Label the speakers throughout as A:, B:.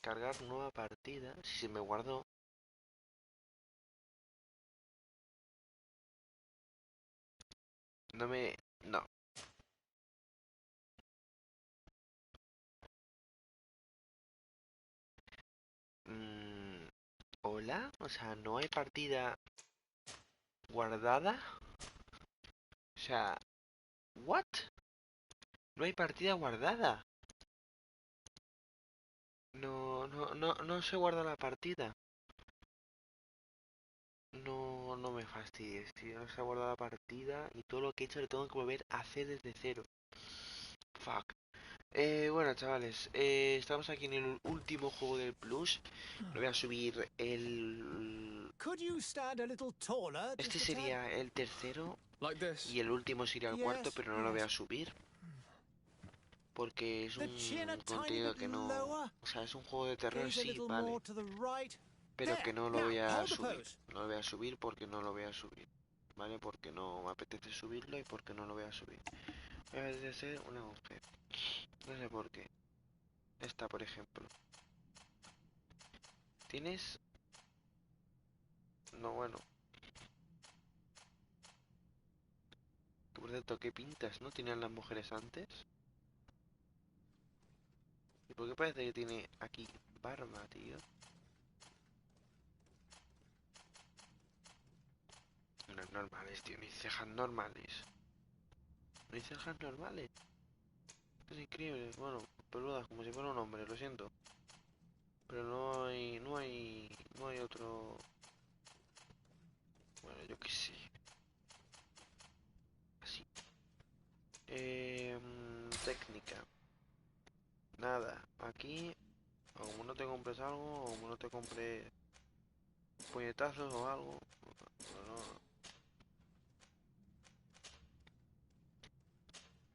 A: descargar nueva partida. Si se me guardó. No me... No. ¿Hola? O sea, no hay partida guardada. O sea... ¿What? No hay partida guardada. No se guarda la partida. No me fastidies, tío. No se guarda la partida y todo lo que he hecho lo tengo que volver a hacer desde cero. Fuck. Bueno, chavales, estamos aquí en el último juego del Plus. Lo voy a subir el... Este sería el tercero y el último sería el cuarto, pero no lo voy a subir. Porque es un contenido que no... O sea, es un juego de terror, sí, vale. Pero que no lo voy a subir. No lo voy a subir porque no lo voy a subir. ¿Vale? Porque no me apetece subirlo y porque no lo voy a subir. Voy a hacer una mujer. No sé por qué. Esta, por ejemplo. ¿Tienes? No, bueno. Por cierto, ¿qué pintas, no? ¿Tenían las mujeres antes? ¿Y por qué parece que tiene aquí barba, tío? No es normales, tío. Ni cejas normales. No hay cejas normales. Es increíble. Bueno, peludas, como si fuera un hombre, lo siento. Pero no hay otro... Bueno, yo qué sé. Así. Técnica. Nada. Aquí, o como no te compres algo, o como no te compres puñetazos o algo. Bueno,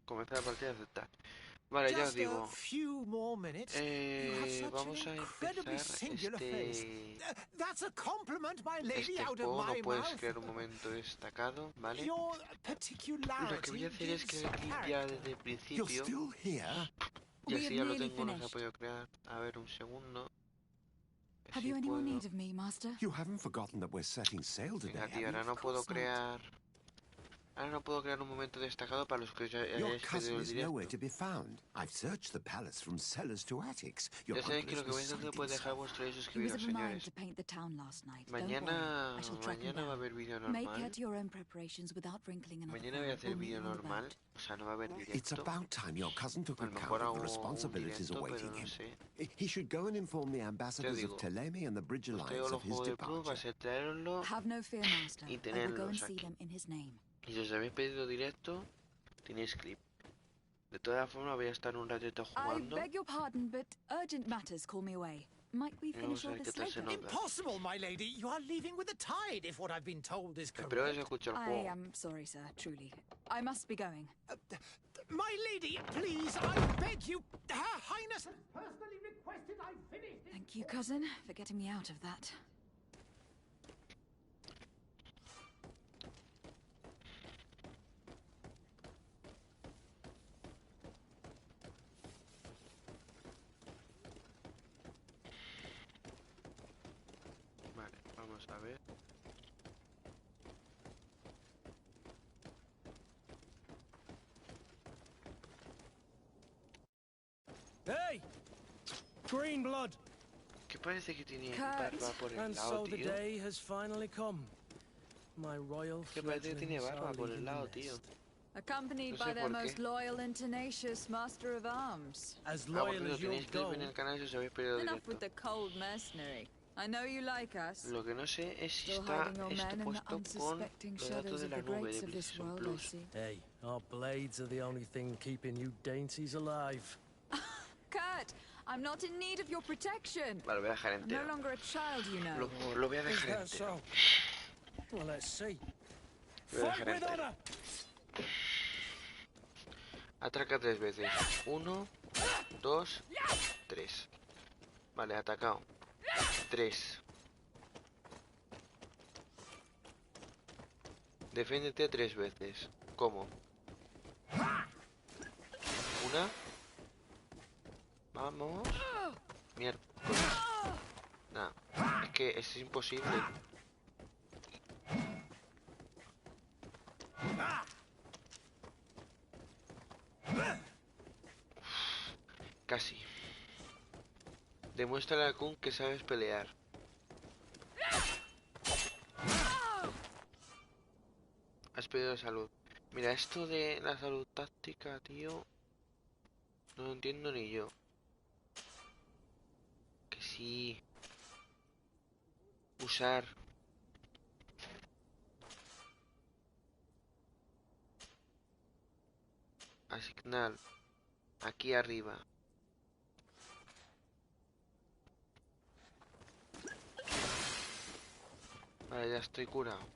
A: comenzar la partida a aceptar. Vale, ya os digo. Vamos a empezar este juego. No puedes crear un momento destacado, ¿vale? Lo que voy a hacer es crear el clip ya desde el principio. Y así ya lo tengo, no se ha podido crear. A ver, un segundo. Si puedo. Venga, tío, ahora no puedo crear... Ahora no puedo crear un momento destacado para los que ya hayáis pedido el directo. Ya sabéis que lo que vais a hacer puede dejar vuestro like y suscribiros, señores. Mañana va a haber vídeo normal. Mañana voy a hacer vídeo normal. O sea, no va a haber directo. A lo mejor hago un directo, pero no sé. Ya digo, os traigo los juegos de Plus, va a ser traerlo y tenerlos aquí. Y si os habéis pedido directo, tenéis clip. De todas formas voy a estar un ratito jugando. Y vamos a ver qué tal se nos da. Espero que se escuche el juego.
B: My lady, please, I beg you. Her Highness has personally requested I finish this.
C: Thank you, cousin, for getting me out of that.
A: Vale, vamos a ver.
D: Hey! Green blood.
A: Que parece que tiene barba por el lado, tío. Que parece que tiene barba por el lado, tío.
C: Accompanied by their most loyal and tenacious master of arms.
D: As
A: Por
D: loyal
A: cierto,
D: as your
A: tenéis clip en el
D: gold.
A: canal si os habéis pedido
C: Enough with
A: directo.
C: the cold mercenary. I know you like us.
A: Lo que no sé es si
C: Still
A: está
C: hiding your
A: esto
C: men in the
A: puesto con
C: unsuspecting
A: los datos
C: shadows
A: de
C: of
A: la
C: the
A: nube
C: greats
A: de
C: of this
A: PlayStation
C: world, I
A: Plus.
C: see.
D: Hey, our blades are the only thing keeping you dainties alive.
C: Kurt, I'm not in need of your protection.
A: Vale, lo voy a dejar
C: I'm no
A: entero.
C: longer a child, you know.
A: Lo voy a
D: Is
A: dejar
D: that
A: entero.
D: so? Well, let's see.
A: Lo voy a
D: Fight
A: dejar
D: with
A: entero.
D: honor.
A: Ataca 3 veces. 1, 2, 3. Vale, atacado. 3. Defiéndete 3 veces. ¿Cómo? 1. Vamos. Miércoles. que es imposible. Casi. Demuéstrale a Kun que sabes pelear. Has pedido salud. Mira, esto de la salud táctica, tío, no lo entiendo ni yo. Que sí. Usar. Asignar. Aquí arriba. Vale, ya estoy curado.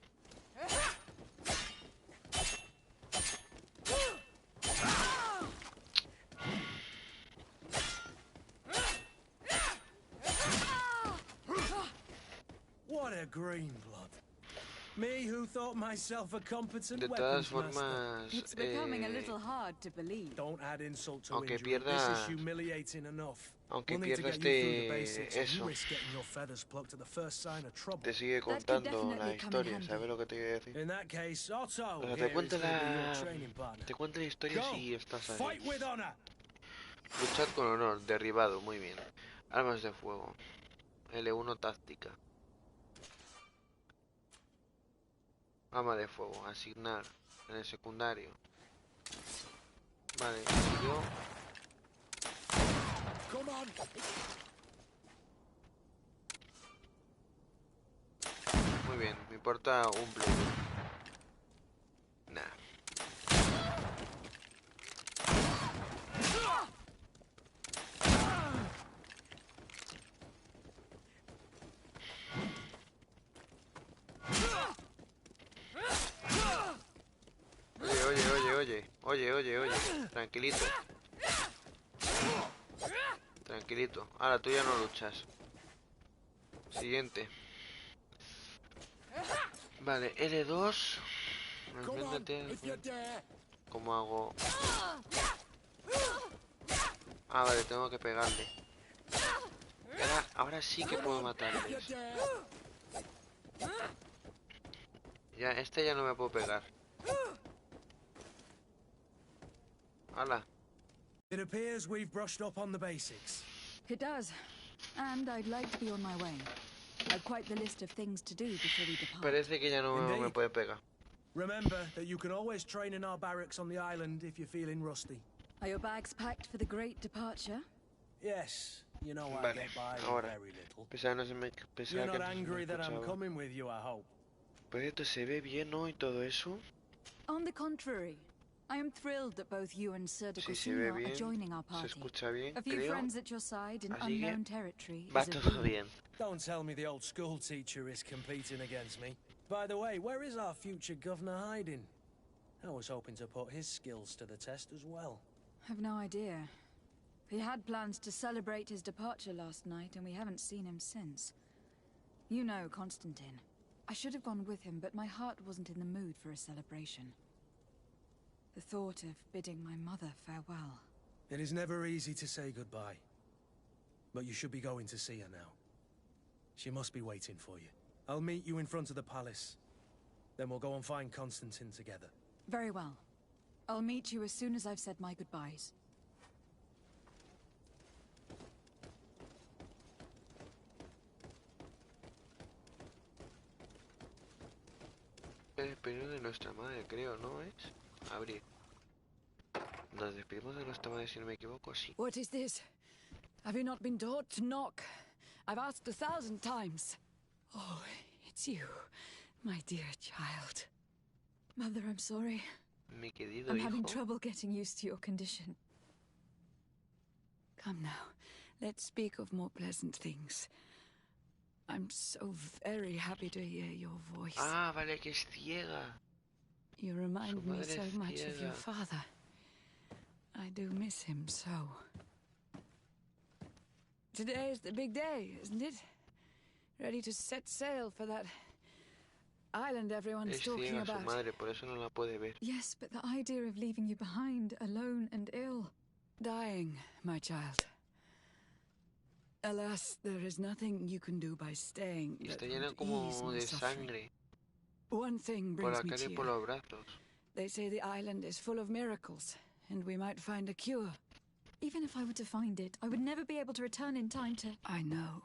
B: What a green blood. Me who thought myself a competent
A: De todas
B: weapons master.
A: formas,
C: It's becoming a little hard to believe.
B: Don't add insult to
A: aunque
B: injury. This
A: pierda,
B: is humiliating enough.
A: aunque
B: We'll need to
A: pierdas
B: get you through the basics, and you
A: eso,
B: risk getting your feathers plucked at the first sign of trouble.
A: te sigue
C: That could
A: contando la
C: definitely come in
A: historia,
C: handy.
A: ¿sabes lo que te quiero decir?
B: In that case, Otto,
A: O sea,
B: here is gonna be your training partner.
A: te cuenta la historia
B: Go,
A: si estás ahí.
B: fight with honor.
A: Luchad con honor, derribado, muy bien. Armas de fuego. L1 táctica. Arma de fuego, asignar. En el secundario. Vale, yo.
B: Come on.
A: Muy bien, me importa un blue. Nah. Oye, tranquilito. Tranquilito. Ahora tú ya no luchas. Siguiente. Vale, L2. ¿Cómo hago? Ah, vale, tengo que pegarle. Ahora sí que puedo matarles. Ya, este ya no me puedo pegar. Hala.
B: It appears we've brushed up on the basics.
C: It does. And I'd like to be on my way. I've quite the list of things to do before we depart.
A: Parece que ya no me puede pegar.
B: Remember that you can always train in our barracks on the island if you're feeling rusty.
C: Are your bags packed for the great departure?
B: Yes, you know I
A: Vale,
B: get by with
A: ahora.
B: very little.
A: Pensaba
B: You're
A: que
B: not
A: no se me
B: angry that I'm
A: escuchaba.
B: coming with you, I hope.
A: Pero esto se ve bien, ¿no? Y todo eso.
C: On the contrary, I am thrilled that both you and Sir de
A: Sí, se ve
C: Cosimo
A: bien.
C: are joining our
A: Se
C: party.
A: escucha bien,
C: A few
A: creo.
C: friends at your side in
A: Así que
C: unknown territory
A: va
C: is a
A: todo
C: boon.
A: bien.
B: Don't tell me the old school teacher is competing against me. By the way, where is our future governor hiding? I was hoping to put his skills to the test as well.
C: I've no idea. He had plans to celebrate his departure last night, and we haven't seen him since. You know Constantine. I should have gone with him, but my heart wasn't in the mood for a celebration. The thought of bidding my mother farewell.
B: It is never easy to say goodbye. But you should be going to see her now. She must be waiting for you. I'll meet you in front of the palace. Then we'll go and find Constantine together.
C: Very well. I'll meet you as soon as I've said my goodbyes.
A: El despedimos de nuestra madre, creo, ¿no es? Abrir. Nos despedimos de nuestra madre, si no me equivoco, sí.
C: What is this? Have you not been taught to knock? I've asked 1,000 times. Oh, it's you, my dear child. Mother, I'm sorry.
A: Mi querido
C: I'm
A: hijo.
C: having trouble getting used to your condition. Come now, let's speak of more pleasant things. I'm so very happy to hear your voice.
A: Ah, vale, que es ciega.
C: You remind
A: Su
C: me
A: madre
C: so
A: es
C: much of your
A: ciega.
C: father. I do miss him so. Today is the big day, isn't it? Ready to set sail for that island everyone's
A: Es
C: talking
A: ciega su
C: about.
A: madre, por eso no la puede ver.
C: Yes, but the idea of leaving you behind, alone and ill. Dying, my child.
E: Alas, there is nothing you can do by staying
A: Y
E: that
A: está llena
E: would
A: como
E: ease my
A: de
E: suffering.
A: sangre
E: One thing
A: por la
E: brings me
A: cara y por
E: cheer.
A: los brazos.
E: They say the island is full of miracles, and we might find a cure.
C: Even if I were to find it, I would never be able to return in time to...
E: I know.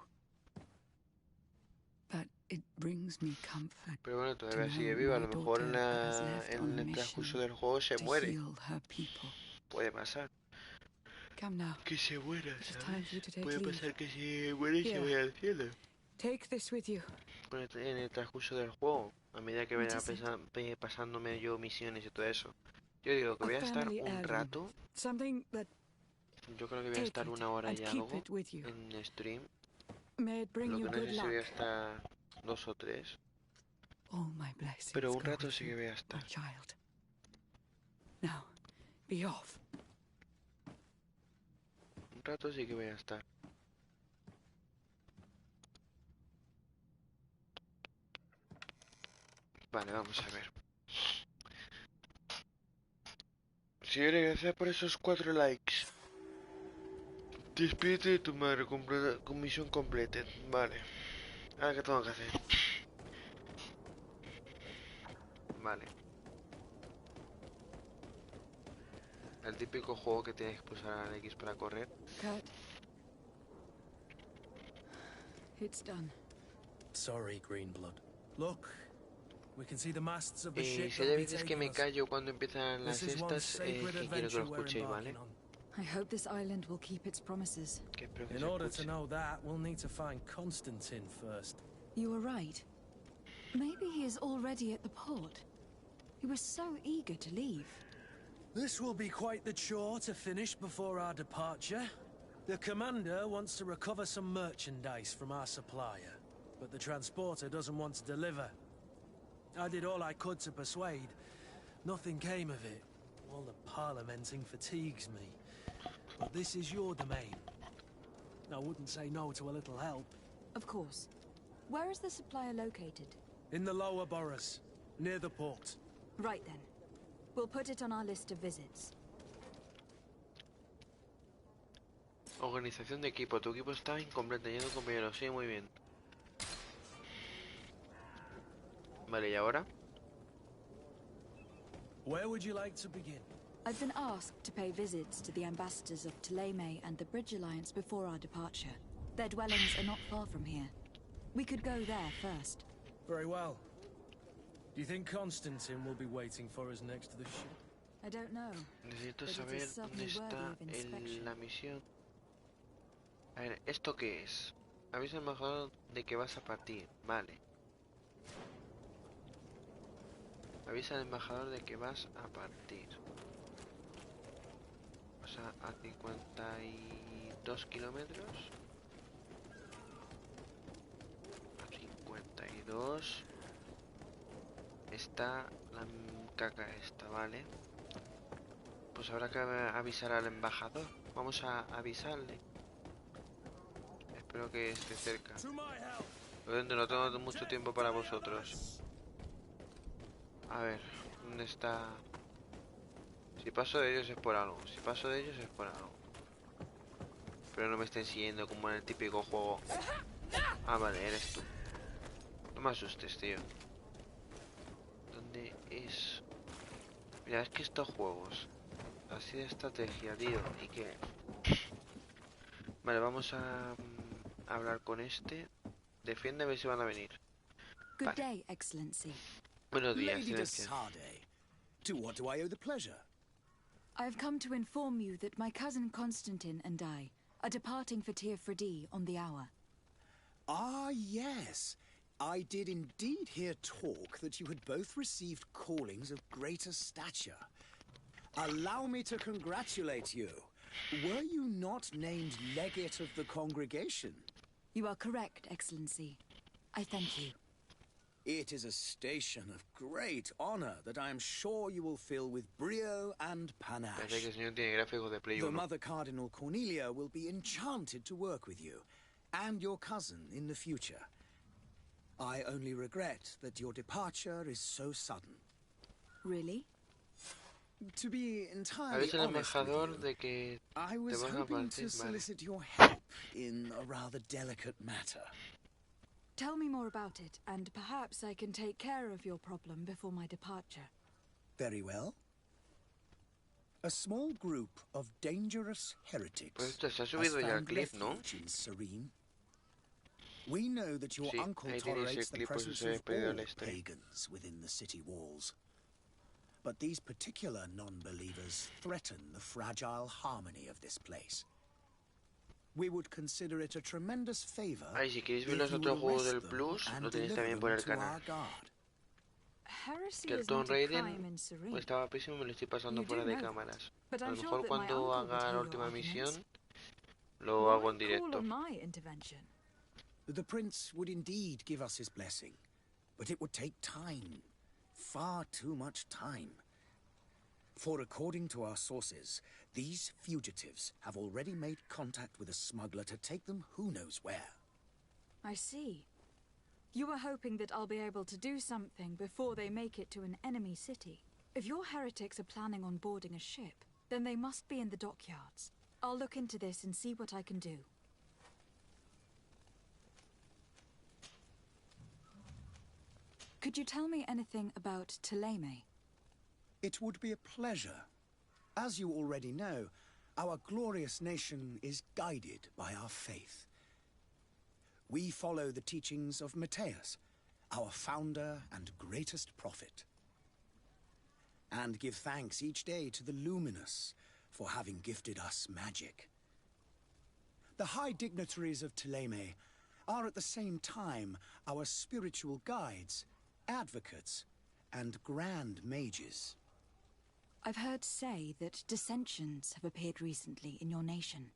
E: But it brings me comfort.
A: Pero bueno, todavía sigue viva. A lo mejor en el transcurso del juego se muere. Puede pasar.
E: Come now.
A: Que se muera,
E: It is time for you to take
A: Puede
E: leave.
A: pasar que se muere y se
E: Here.
A: vaya al cielo.
E: Take this with you.
A: En el transcurso del juego, a medida que vaya pasándome yo misiones y todo eso. Yo digo que voy a estar un rato.
E: Something that
A: Yo creo que voy a estar 1 hora y algo en stream.
E: May it bring
A: Lo
E: you
A: que no sé
E: good
A: si voy a
E: luck.
A: estar 2 o 3.
E: All my blessings
A: Pero un
E: go
A: rato
E: with
A: sí que
E: you,
A: voy a estar.
E: my child. Now, be off.
A: Un rato sí que voy a estar. Vale, vamos a ver. Señores, gracias por esos 4 likes. Despídete de tu madre, con misión completa. Vale. Ahora, ¿qué tengo que hacer? Vale. El típico juego que tienes que pulsar al X para correr.
E: Cut. It's done.
B: Sorry, Greenblood. Look, we can see the masts of the ship.
A: Si hay veces que me callo cuando empiezan las estas, que quiero que lo escuchéis, ¿vale?
C: I hope this island will keep its promises.
A: Que espero que
B: In
A: se
B: order
A: escuche.
B: to know that, we'll need to find Constantine first.
C: You were right. Maybe he is already at the port. He was so eager to leave.
B: This will be quite the chore to finish before our departure. The commander wants to recover some merchandise from our supplier, but the transporter doesn't want to deliver. I did all I could to persuade. Nothing came of it. All the parliamenting fatigues me. But this is your domain. I wouldn't say no to a little help.
C: Of course. Where is the supplier located?
B: In the lower boroughs, near the port.
C: Right then. We'll put it on our list of visits.
A: Organización de equipo. Tu equipo está incompleto, lleno de compañeros. Sí, muy bien. Vale, ¿y ahora?
B: Where would you like to begin?
C: I've been asked to pay visits to the ambassadors of Ptolemy and the Bridge Alliance before our departure. Their dwellings are not far from here. We could go there first.
B: Very well. Do you think Constantine will be waiting for us next to the ship?
C: I don't know.
A: Necesito
C: But it
A: saber
C: is
A: dónde
C: certainly
A: está
C: worthy of inspection.
A: la misión. A ver, ¿esto qué es? Avisa al embajador de que vas a partir. Vale. Avisa al embajador de que vas a partir. O sea, a 52 kilómetros. A 52. Está la caca esta, ¿vale? Pues habrá que avisar al embajador. Vamos a avisarle. Espero que esté cerca. No tengo mucho tiempo para vosotros. A ver, ¿dónde está? Si paso de ellos es por algo. Si paso de ellos es por algo. Pero no me estén siguiendo como en el típico juego. Ah, vale, eres tú. No me asustes, tío. ¿Dónde es? Mira, es que estos juegos así de estrategia, tío, y que... Vale, vamos a hablar con este. Defiende a ver si van a venir.
C: Good day, Excellency.
A: Buenos días,
F: Lady
A: Excelencia.
F: Desade, to what do I owe the pleasure?
C: I have come to inform you that my cousin Constantine and I are departing for Tir-Freddy on the hour.
F: Ah, yes. I did indeed hear talk that you had both received callings of greater stature. Allow me to congratulate you. Were you not named legate of the congregation?
C: You are correct, Excellency. I thank you.
F: It is a station of great honor that I am sure you will fill with brio and
A: Parece que
F: panache.
A: el señor tiene gráficos de Play
F: The
A: 1.
F: Mother Cardinal Cornelia will be enchanted to work with you, and your cousin in the future. I only regret that your departure is so sudden.
C: Really?
F: To be entirely
A: Avisa al
F: honest with
A: embajador
F: you,
A: de que
F: I
A: te
F: was
A: vas a
F: hoping
A: partir.
F: to
A: Vale.
F: solicit your help in a rather delicate matter.
C: Tell me more about it, and perhaps I can take care of your problem before my departure.
F: Very well. A small group of dangerous heretics has found refuge in Serene. We know that your uncle tolerates the presence of all pagans within the city walls. But these particular non-believers threaten the fragile harmony of this place. We would consider it a tremendous favor if
A: si queréis ver
F: you
A: los
F: would
A: otros juegos
F: arrest
A: del
F: them
A: Plus, lo
F: and
A: tenéis
F: deliver
A: también por
F: them
A: el
F: to
A: canal.
F: our guard.
C: Heresy
A: Que el
C: is
A: Tomb
C: not a crime
A: Raider
C: in Serene.
A: estaba pésimo, me lo estoy pasando
C: You
A: fuera
C: do
A: de
C: know that,
A: cámaras.
C: but
A: A
C: I'm
A: lo
C: sure
A: mejor
C: that my
A: cuando
C: uncle would
A: haga
C: hear
A: la
C: your
A: última
C: arguments.
A: misión lo hago en
C: Why call
A: directo.
C: on my intervention?
F: The prince would indeed give us his blessing, but it would take time. Far too much time. For according to our sources, these fugitives have already made contact with a smuggler to take them who knows where.
C: I see. You were hoping that I'll be able to do something before they make it to an enemy city. If your heretics are planning on boarding a ship, then they must be in the dockyards. I'll look into this and see what I can do. Could you tell me anything about Thélème?
F: It would be a pleasure. As you already know, our glorious nation is guided by our faith. We follow the teachings of Matthias, our founder and greatest prophet, and give thanks each day to the Luminous for having gifted us magic. The high dignitaries of Thélème are at the same time our spiritual guides, advocates, and grand mages.
C: I've heard say that dissensions have appeared recently in your nation.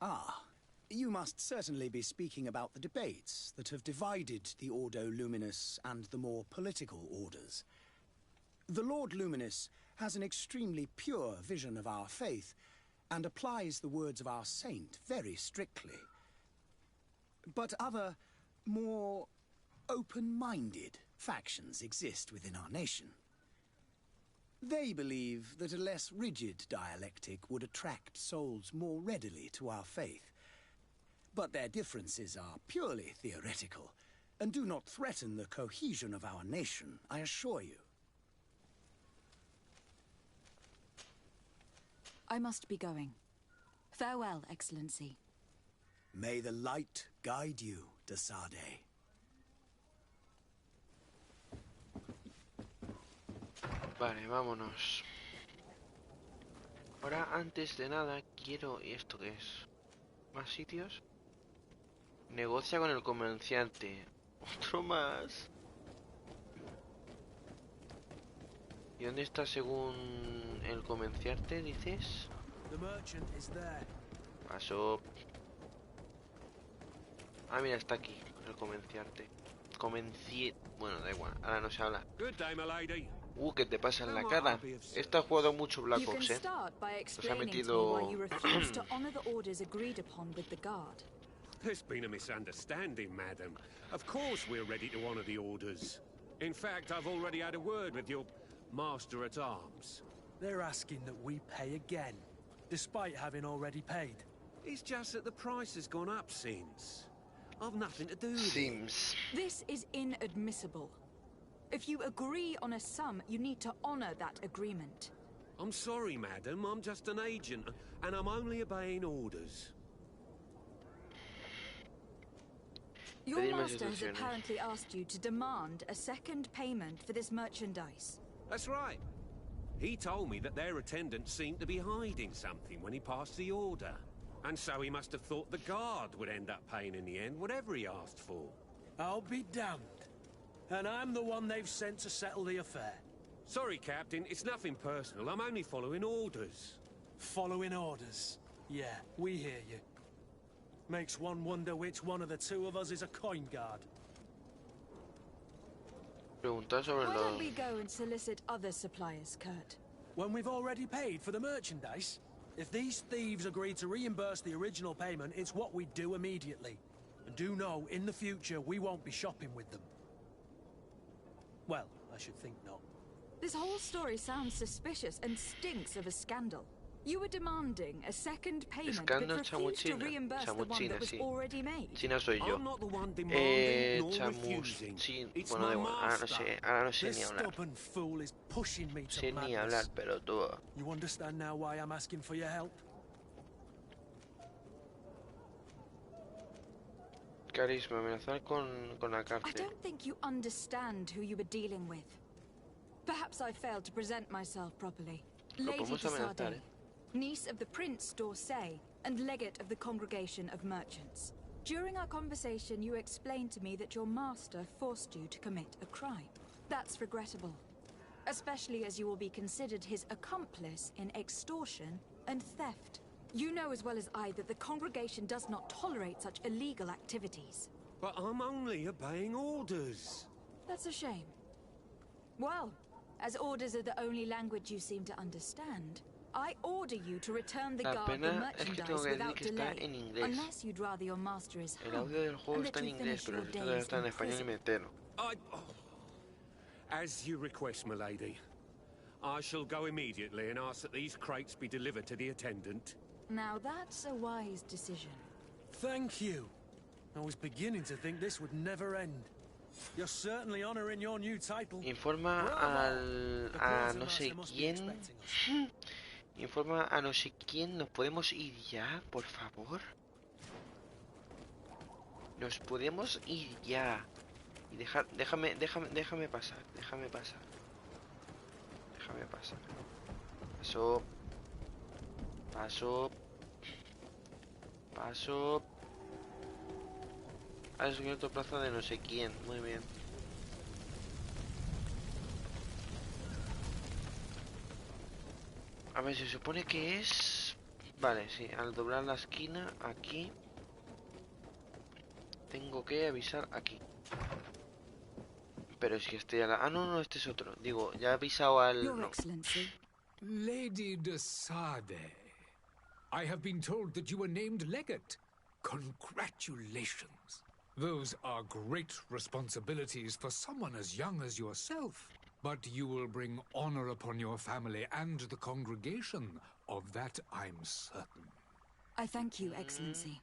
F: Ah, you must certainly be speaking about the debates that have divided the Ordo Luminis and the more political orders. The Lord Luminous has an extremely pure vision of our faith and applies the words of our saint very strictly. But other, more open-minded factions exist within our nation. They believe that a less rigid dialectic would attract souls more readily to our faith. But their differences are purely theoretical and do not threaten the cohesion of our nation, I assure you.
C: I must be going. Farewell, Excellency.
F: May the light guide you, de Sade.
A: Vale, vámonos. Ahora, antes de nada, quiero... ¿Y esto qué es? ¿Más sitios? Negocia con el comerciante. Otro más. ¿Y dónde está según el comerciante, dices? Paso. Ah, mira, está aquí, el comerciante. Bueno, da igual, ahora no se habla. ¿Qué te pasa en la cara? Esta ha jugado mucho Black Ops, Nos ha metido...
G: There's been a misunderstanding, madam. Of course we're ready to honor the orders. In fact, I've already had a word with your master-at-arms.
B: They're asking that we pay again, despite having already paid.
G: It's just that the price has gone up since. I've nothing to do with
A: Seems.
C: This is inadmissible. If you agree on a sum, you need to honor that agreement.
G: I'm sorry, madam. I'm just an agent, and I'm only obeying orders.
C: Your master has apparently asked you to demand a second payment for this merchandise.
G: That's right. He told me that their attendant seemed to be hiding something when he passed the order. And so he must have thought the guard would end up paying in the end, whatever he asked for.
B: I'll be damned. And I'm the one they've sent to settle the affair.
G: Sorry, Captain, it's nothing personal. I'm only following orders.
B: Following orders? Yeah, we hear you. Makes one wonder which one of the two of us is a coin guard.
A: Pregunta sobre
C: Why don't
A: los...
C: we go and solicit other suppliers, Kurt?
B: When we've already paid for the merchandise? If these thieves agree to reimburse the original payment, it's what we do immediately. And do know, in the future, we won't be shopping with them. Well, I should think not.
C: This whole story sounds suspicious and stinks of a scandal. You were demanding a second payment,
A: Escándalo
C: but refused to reimburse the one that was already made.
A: China soy yo.
G: I'm not the one demanding nor refusing. It's
A: Bueno, da
G: my
A: igual.
G: master.
A: Ahora no sé
B: This
A: ni hablar.
B: stubborn fool is pushing me to
A: Sé ni hablar,
B: madness.
A: pero tú.
B: You understand now why I'm asking for your help?
A: Carisma, amenazar con la
C: I
A: cárcel.
C: don't think you understand who you were dealing with. Perhaps I failed to present myself properly. Lady de Sardet, niece of the Prince d'Orsay, and legate of the Congregation of Merchants. During our conversation, you explained to me that your master forced you to commit a crime. That's regrettable, especially as you will be considered his accomplice in extortion and theft. You know as well as I that the Congregation does not tolerate such illegal activities.
G: But I'm only obeying orders.
C: That's a shame. Well, as orders are the only language you seem to understand, I order you to return the guard the merchandise without delay, unless you'd rather your master is hung, and that you finish your days in prison.
G: As you request, my lady. I shall go immediately and ask that these crates be delivered to the attendant.
C: Now that's a wise decision.
B: Thank you. I was beginning to think this would never end. You're certainly honoring your new title.
A: Informa a no sé quién. Informa a no sé quién. ¿Nos podemos ir ya, por favor? Nos podemos ir ya. Y déjame pasar. Déjame pasar. Paso. Ha descubierto plaza de no sé quién. Muy bien. A ver, se supone que es... Vale, sí, al doblar la esquina, aquí... Tengo que avisar aquí. Pero si este ya la... Ah, no, este es otro. Digo, ya he avisado al...
C: Your
A: No.
C: Excellency.
H: Lady de Sardet, I have been told that you were named legate. Congratulations. Those are great responsibilities for someone as young as yourself. But you will bring honor upon your family and the congregation. Of that I'm certain.
C: I thank you, Excellency.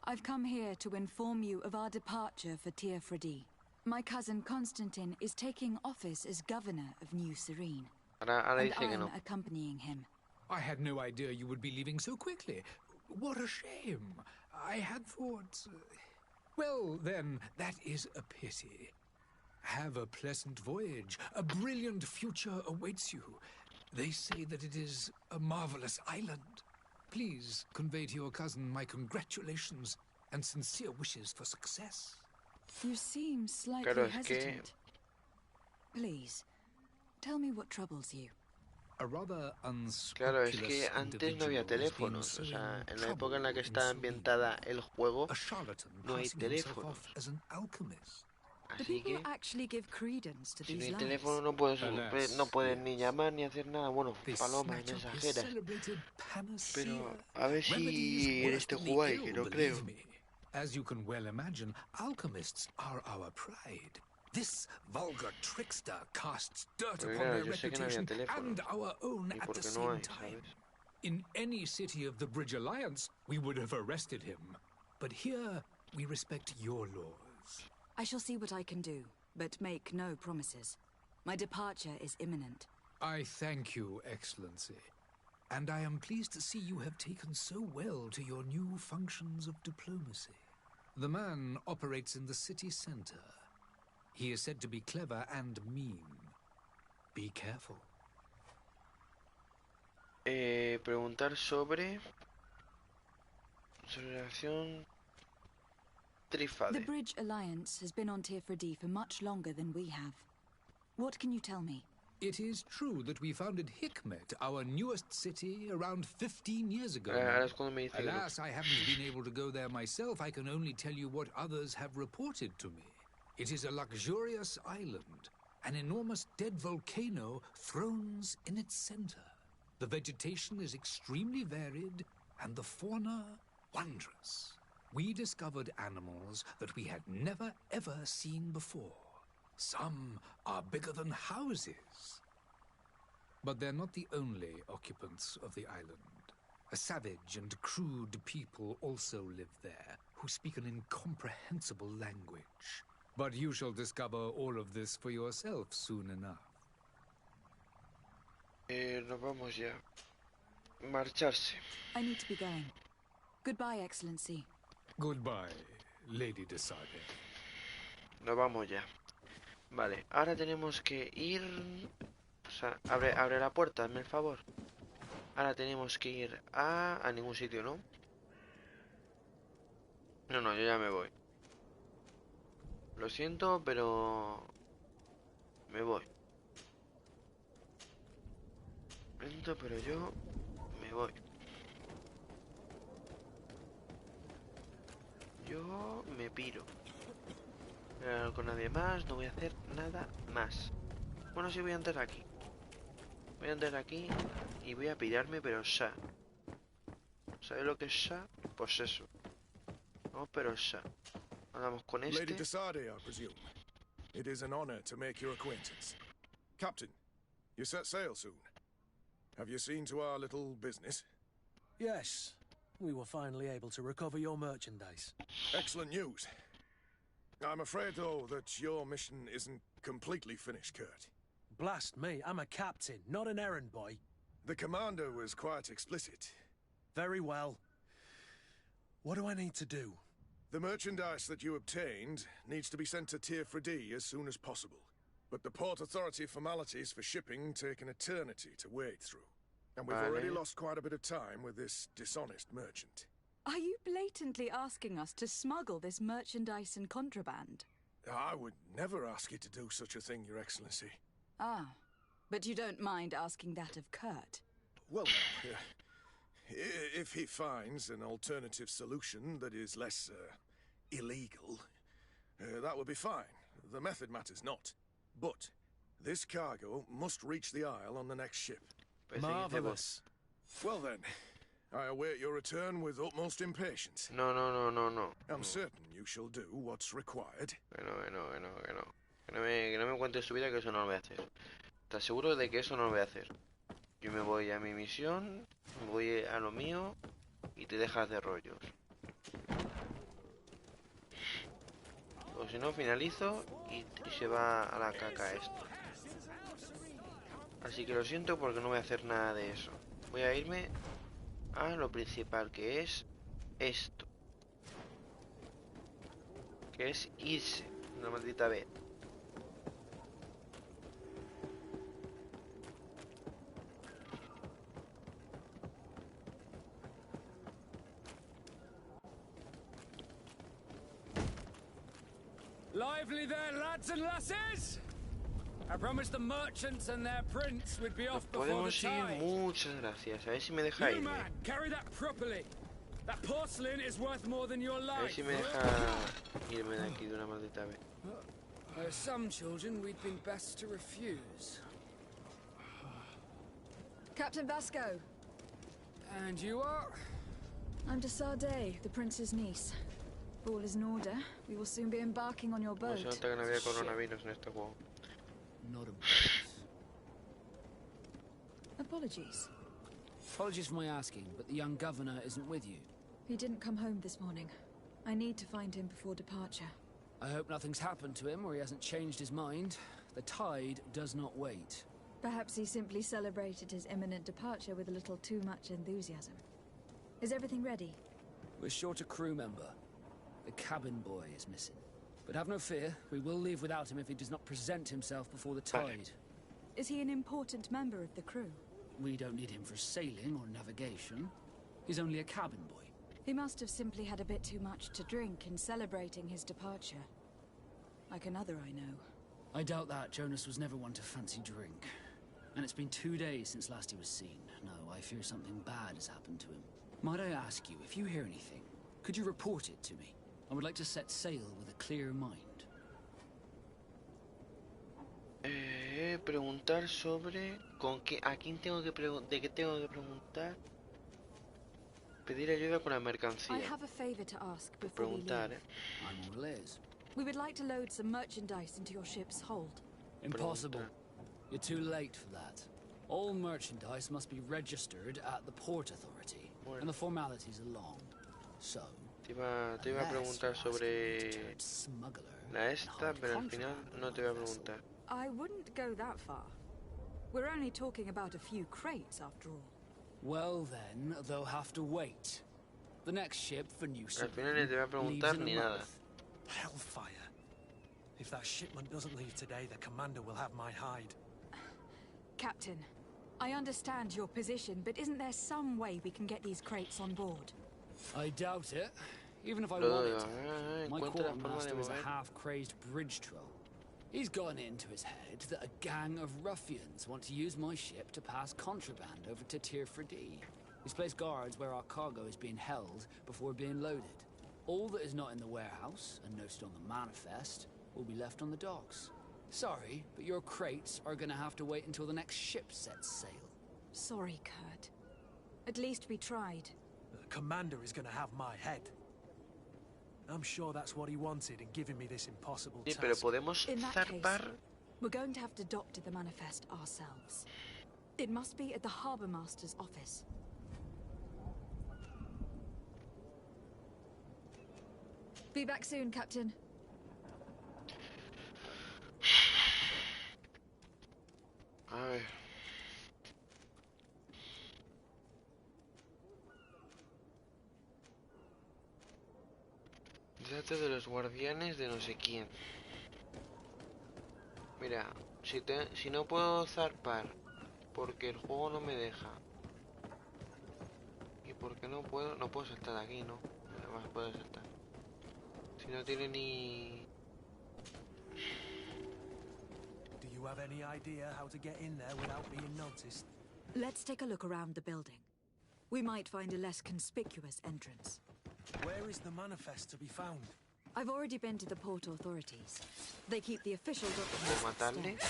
C: I've come here to inform you of our departure for Tir Fredi. My cousin Constantine is taking office as governor of New Serene. And I'm accompanying him.
H: I had no idea you would be leaving so quickly. What a shame. I had thought... Well, then, that is a pity. Have a pleasant voyage. A brilliant future awaits you. They say that it is a marvelous island. Please convey to your cousin my congratulations and sincere wishes for success.
C: You seem slightly hesitant. Please, tell me what troubles you.
H: A rather
A: Claro, es que antes no había teléfonos, o sea, en la época en la que está ambientada el juego no hay teléfonos. Así que si no hay teléfono no puedes ni llamar ni hacer nada. Bueno, palomas mensajeras. Pero a ver si en este juego hay, que no creo.
H: As you can well imagine, alchemists are our pride. This vulgar trickster casts dirt upon their reputation and our own at the same time. In any city of the Bridge Alliance, we would have arrested him. But here, we respect your laws.
C: I shall see what I can do, but make no promises. My departure is imminent.
H: I thank you, Excellency. And I am pleased to see you have taken so well to your new functions of diplomacy. The man operates in the city center. He is said to be clever and mean. Be careful.
A: Preguntar sobre relación Trifade.
C: The Bridge Alliance has been on Tir Fredi for much longer than we have. What can you tell me?
H: It is true that we founded Hikmet, our newest city, around 15 years ago. Alas, I haven't been able to go there myself. I can only tell you what others have reported to me. It is a luxurious island. An enormous dead volcano thrones in its center. The vegetation is extremely varied, and the fauna wondrous. We discovered animals that we had never ever seen before. Some are bigger than houses. But they're not the only occupants of the island. A savage and crude people also live there, who speak an incomprehensible language. But you shall discover all of this for yourself soon enough.
A: Nos vamos ya. Marcharse.
C: I need to be going. Goodbye, Excellency.
H: Goodbye, Lady de Sade.
A: Nos vamos ya. Vale, ahora tenemos que ir... O sea, abre la puerta, hazme el favor. Ahora tenemos que ir a ningún sitio, ¿no? No, yo ya me voy. Lo siento, pero... me voy. Lo siento, pero yo... me voy. Yo me piro. No voy a hablar con nadie más, no voy a hacer nada más. Bueno, sí voy a entrar aquí. Voy a entrar aquí y voy a pirarme, pero ya. ¿Sabes lo que es ya? Pues eso. No, pero ya. Vamos con este.
I: Lady de Sade, I presume. It is an honor to make your acquaintance. Captain, you set sail soon. Have you seen to our little business?
B: Yes. We were finally able to recover your merchandise.
I: Excellent news. I'm afraid, though, that your mission isn't completely finished, Kurt.
B: Blast me, I'm a captain, not an errand boy.
I: The commander was quite explicit.
B: Very well. What do I need to do?
I: The merchandise that you obtained needs to be sent to Tier 4D as soon as possible. But the Port Authority formalities for shipping take an eternity to wade through. And we've already lost quite a bit of time with this dishonest merchant.
C: Are you blatantly asking us to smuggle this merchandise and contraband?
I: I would never ask you to do such a thing, Your Excellency.
C: Ah, but you don't mind asking that of Kurt?
I: Well, if he finds an alternative solution that is less illegal, that would be fine. The method matters not. But this cargo must reach the Isle on the next ship.
B: Marvelous.
I: Well then, I await your return with utmost impatience.
A: No.
I: I'm certain you shall do what's required.
A: Que no me cuentes tu vida, que eso no lo voy a hacer. ¿Estás seguro de que eso no lo voy a hacer? Yo me voy a mi misión, me voy a lo mío y te dejas de rollos. O si no, finalizo y se va a la caca esto. Así que lo siento porque no voy a hacer nada de eso. Voy a irme a lo principal, que es esto. Que es irse, una maldita vez.
J: Lively there, lads and lasses! I promised the merchants and their prince would be off before the
A: Podemos ir,
J: tide.
A: muchas gracias. A ver si me deja
J: You
A: irme.
J: man, carry that properly. That porcelain is worth more than your
A: A ver
J: life.
A: si me deja irme de aquí de una maldita vez.
J: There are some children we'd been best to refuse.
C: Captain Vasco.
J: And you are?
C: I'm de Sade, the prince's niece. If all is in order, we will soon be embarking on your boat.
A: Se nota que no había coronavirus en este juego.
J: Not a boat.
C: Apologies.
J: Apologies for my asking, but the young governor isn't with you.
C: He didn't come home this morning. I need to find him before departure.
J: I hope nothing's happened to him or he hasn't changed his mind. The tide does not wait.
C: Perhaps he simply celebrated his imminent departure with a little too much enthusiasm. Is everything ready?
J: We're short a crew member. The cabin boy is missing. But have no fear, we will leave without him if he does not present himself before the tide.
C: Is he an important member of the crew?
J: We don't need him for sailing or navigation. He's only a cabin boy.
C: He must have simply had a bit too much to drink in celebrating his departure. Like another I know.
J: I doubt that. Jonas was never one to fancy drink. And it's been 2 days since last he was seen. No, I fear something bad has happened to him. Might I ask you, if you hear anything, could you report it to me? I would like to set sail with a clear mind.
A: Preguntar sobre con qué, a quién tengo que de qué tengo que preguntar. Pedir ayuda con la mercancía.
C: I have a favor to ask before we leave.
J: I'm all ears.
C: We would like to load some merchandise into your ship's hold.
J: Impossible. You're too late for that. All merchandise must be registered at the Port Authority, and the formalities are long. So,
A: te iba a preguntar sobre la esta, pero al final no te voy a preguntar.
C: I wouldn't go that far. We're only talking about a few crates, after all.
J: Well then, they'll have to wait. The next ship for New
A: Al final ni te voy a preguntar ni nada.
B: Hellfire. If that shipment doesn't leave today, the commander will have my hide.
C: Captain, I understand your position, but isn't there some way we can get these crates on board?
J: I doubt it. Even if I wanted to. My quartermaster is a half-crazed bridge troll. He's gotten into his head that a gang of ruffians want to use my ship to pass contraband over to Tier 4D. He's placed guards where our cargo is being held before being loaded. All that is not in the warehouse, and noted on the manifest, will be left on the docks. Sorry, but your crates are gonna have to wait until the next ship sets sail.
C: Sorry, Kurt. At least we tried.
B: The commander is gonna have my head. I'm sure that's what he wanted in giving me this impossible task.
A: Pero podemos
C: In that
A: zarpar.
C: case, we're going to have to doctor the manifest ourselves. It must be at the Harbour Master's office. Be back soon, Captain.
A: A ver. Date de los guardianes de no sé quién. Mira, si no puedo zarpar porque el juego no me deja. Y porque no puedo saltar de aquí, ¿no? Además puedo saltar. Si no tiene ni...
B: Do you have any idea how to get in there without being noticed?
C: Let's take a look around the building. We might find a less conspicuous entrance.
B: Where is the manifest to be found?
C: I've already been to the port authorities. They keep the official documents.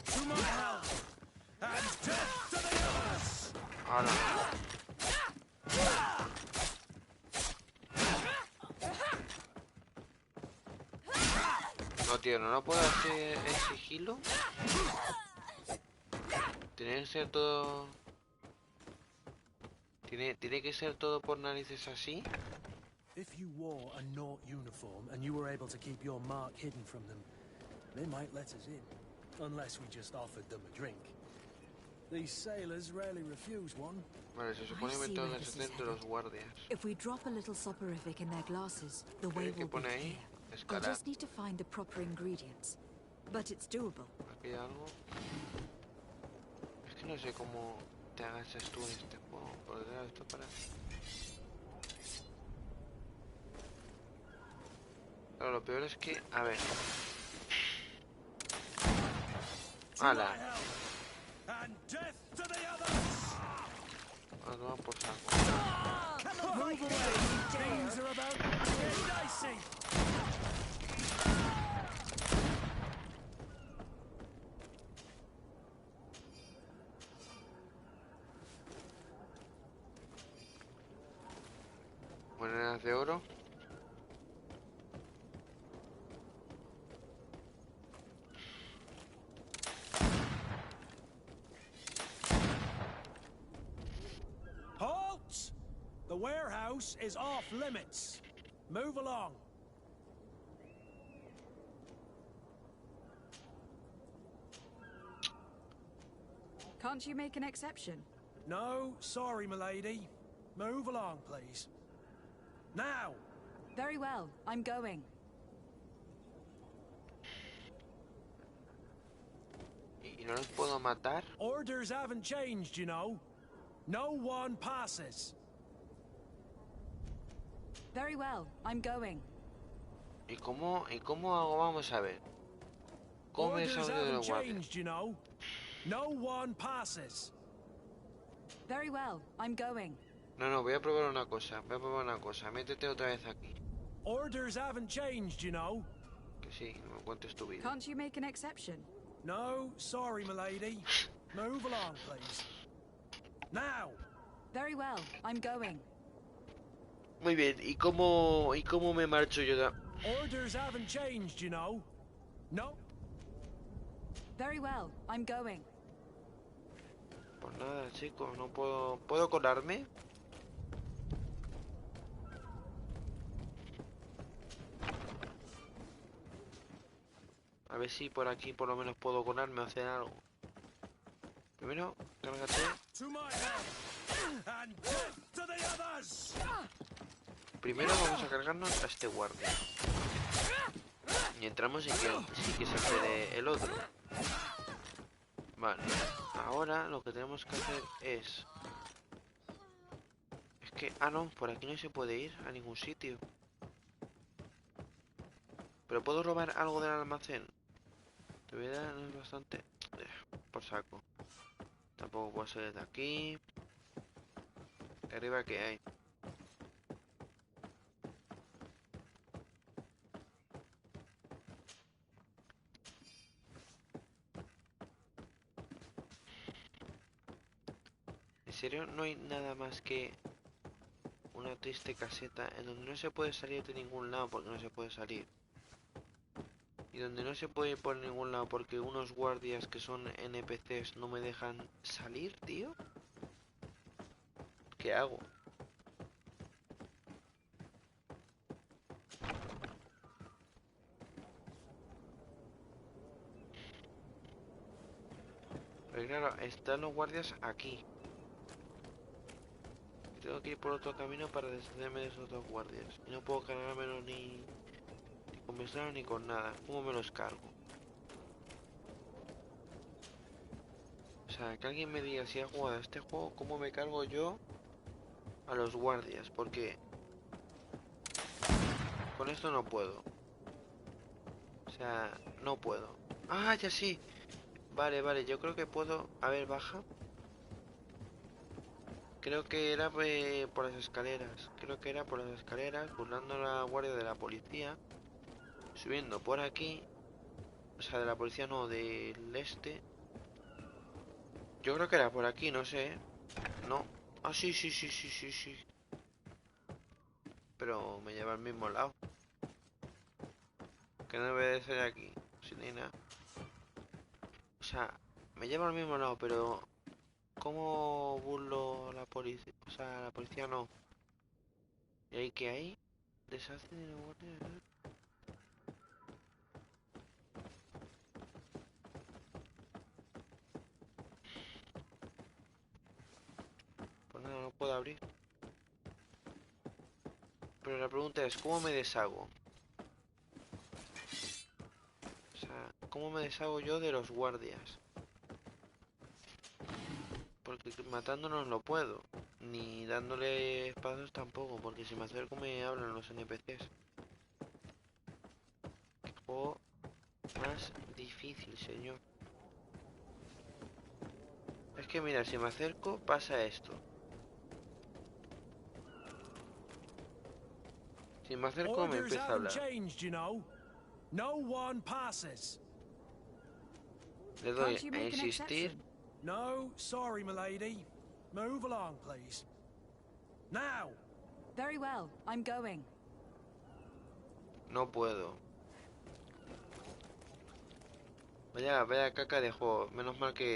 B: To my house and death to the others!
A: No, tío, no puedo hacer el sigilo. Tiene que ser todo... Tiene que ser todo por narices así.
B: If you wore a Naut uniform and you were able to keep your mark hidden from them, they might let us in. Unless we just offered them a drink. These sailors rarely refuse one.
A: Vale, se supone que me tengo que hacer de los guardias.
C: If we drop a little soporific in their glasses, the way will be clear. We'll just need to find the proper ingredients. But it's doable.
A: Aquí hay algo. Es que no sé cómo te agachas tú en este juego. Porque claro, esto para... Claro, lo peor es que... A ver... ¡Hala! A tomar por saco. Monedas de oro.
B: Halt! The warehouse is off limits. Move along.
C: Can't you make an exception?
B: No, sorry, milady. Move along, please. Now!
C: Very well, I'm going.
A: ¿Y no los puedo matar?
B: Orders haven't changed, you know. No one passes.
C: Very well, I'm going.
A: ¿Y cómo hago? Vamos a ver. ¿Cómo me
B: Orders
A: salgo de
B: haven't
A: los guardias?
B: changed, you know. No one passes.
C: Very well, I'm going.
A: No, voy a probar una cosa. Métete otra vez aquí.
B: Orders haven't changed, you know.
A: Que sí, no me cuentes tu vida.
C: Can't you make an exception?
B: No, sorry, milady. Move along, please. Now!
C: Very well, I'm going.
A: Muy bien, ¿y cómo me marcho yo de...?
B: Orders haven't changed, you know. No.
C: Very well, I'm going.
A: Pues nada, chicos, no puedo... ¿Puedo colarme? A ver si por aquí por lo menos puedo colarme o hacer algo. Primero, cárgate. Primero vamos a cargarnos a este guardia. Y entramos y que sí que se hace el otro. Vale. Ahora lo que tenemos que hacer es... Es que... Ah, no, por aquí no se puede ir a ningún sitio. Pero puedo robar algo del almacén. De verdad no es bastante... Por saco. Tampoco puedo salir de aquí. Arriba que hay. ¿En serio no hay nada más que una triste caseta en donde no se puede salir de ningún lado porque no se puede salir? Y donde no se puede ir por ningún lado porque unos guardias que son NPCs no me dejan salir, tío. ¿Qué hago? Pero claro, están los guardias aquí. Y tengo que ir por otro camino para deshacerme de esos dos guardias. Y no puedo cargármelos ni con mesero ni con nada. ¿Cómo me los cargo? O sea, que alguien me diga si ha jugado a este juego, ¿cómo me cargo yo a los guardias? Porque con esto no puedo. O sea, no puedo. Ah, ya sí. Vale, vale, yo creo que puedo... A ver, baja. Creo que era por las escaleras. Creo que era por las escaleras, burlando la guardia de la policía. Subiendo por aquí. O sea, de la policía no, del este. Yo creo que era por aquí, no sé. No. Ah, sí, sí, sí, sí, sí, sí. Pero me lleva al mismo lado. Que no debe de ser aquí. Sin ni nada. O sea, me lleva al mismo lado, pero... ¿Cómo burlo a la policía? O sea, la policía no. ¿Y ahí qué hay? Deshace de la guardia. Pues nada, no puedo abrir. Pero la pregunta es, ¿cómo me deshago? O sea, ¿cómo me deshago yo de los guardias? Porque matándonos no puedo. Ni dándole espadazos tampoco, porque si me acerco me hablan los NPCs. Qué juego más difícil, señor. Es que mira, si me acerco pasa esto. Si me acerco me empieza a hablar. Le doy a insistir.
B: No, sorry, milady. Move along, please. Now.
C: Very well, I'm going.
A: No puedo. Vaya caca de juego. Menos mal que